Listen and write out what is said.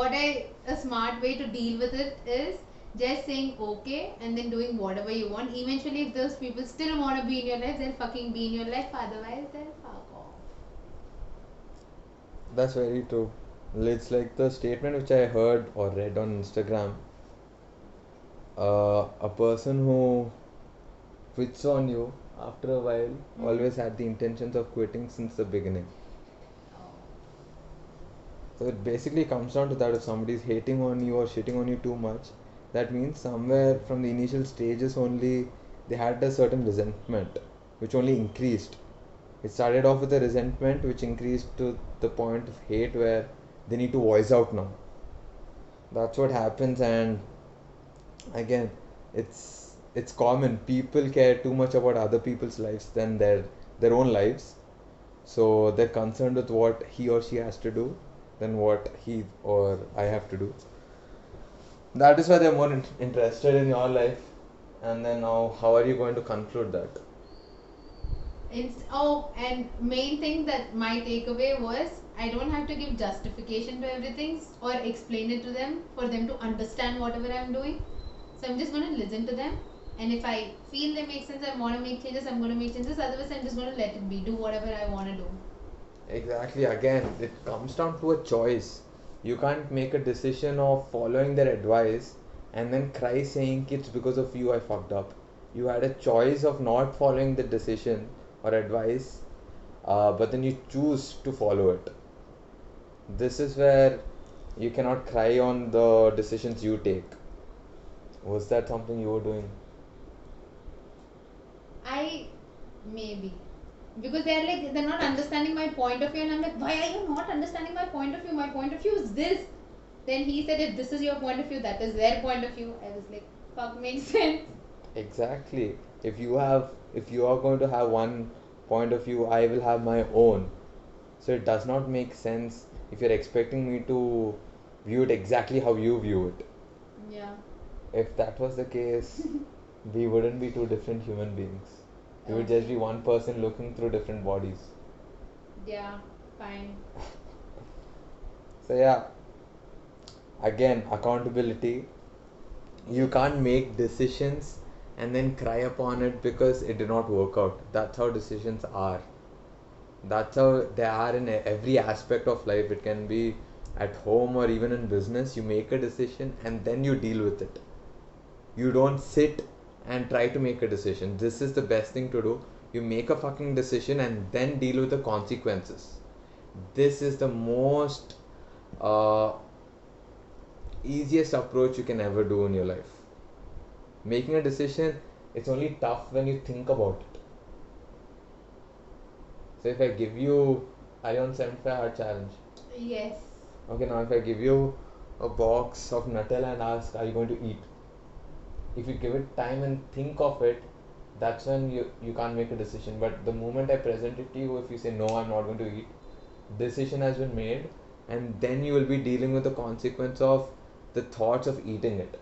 a smart way to deal with it is just saying okay and then doing whatever you want. Eventually, if those people still want to be in your life, they'll fucking be in your life. Otherwise, they'll fuck off. That's very true. It's like the statement which I heard or read on Instagram. A person who quits on you after a while always had the intentions of quitting since the beginning. So it basically comes down to that: if somebody is hating on you or shitting on you too much, that means somewhere from the initial stages only they had a certain resentment which only increased. It started off with a resentment which increased to the point of hate where they need to voice out now. That's what happens, and again, it's common. People care too much about other people's lives than their own lives. So they're concerned with what he or she has to do than what he or I have to do. That is why they're more interested in your life. And then now, how are you going to conclude that? And main thing that my takeaway was I don't have to give justification to everything or explain it to them for them to understand whatever I'm doing. So I'm just going to listen to them. And if I feel they make sense, I want to make changes, I'm going to make changes. Otherwise, I'm just going to let it be. Do whatever I want to do. Exactly. Again, it comes down to a choice. You can't make a decision of following their advice and then cry saying it's because of you I fucked up. You had a choice of not following the decision or advice, but then you choose to follow it. This is where you cannot cry on the decisions you take. Was that something you were doing? I maybe because they're not understanding my point of view, and I'm like, why are you not understanding my point of view? My point of view is this. Then he said, if this is your point of view, that is their point of view. I was like, fuck, makes sense. Exactly. If you are going to have one point of view, I will have my own. So it does not make sense if you're expecting me to view it exactly how you view it. Yeah. If that was the case, we wouldn't be two different human beings. We would just be one person looking through different bodies. Yeah, fine. So yeah, again, accountability. You can't make decisions and then cry upon it because it did not work out. That's how decisions are. That's how they are in every aspect of life. It can be at home or even in business. You make a decision and then you deal with it. You don't sit and try to make a decision. This is the best thing to do. You make a fucking decision and then deal with the consequences. This is the most uh, easiest approach you can ever do in your life. Making a decision, it's only tough when you think about it. So if I give you, are you on 75 hard challenge? Yes. Okay, now if I give you a box of Nutella and ask, are you going to eat? If you give it time and think of it, that's when you can't make a decision. But the moment I present it to you, if you say no, I'm not going to eat, decision has been made, and then you will be dealing with the consequence of the thoughts of eating it.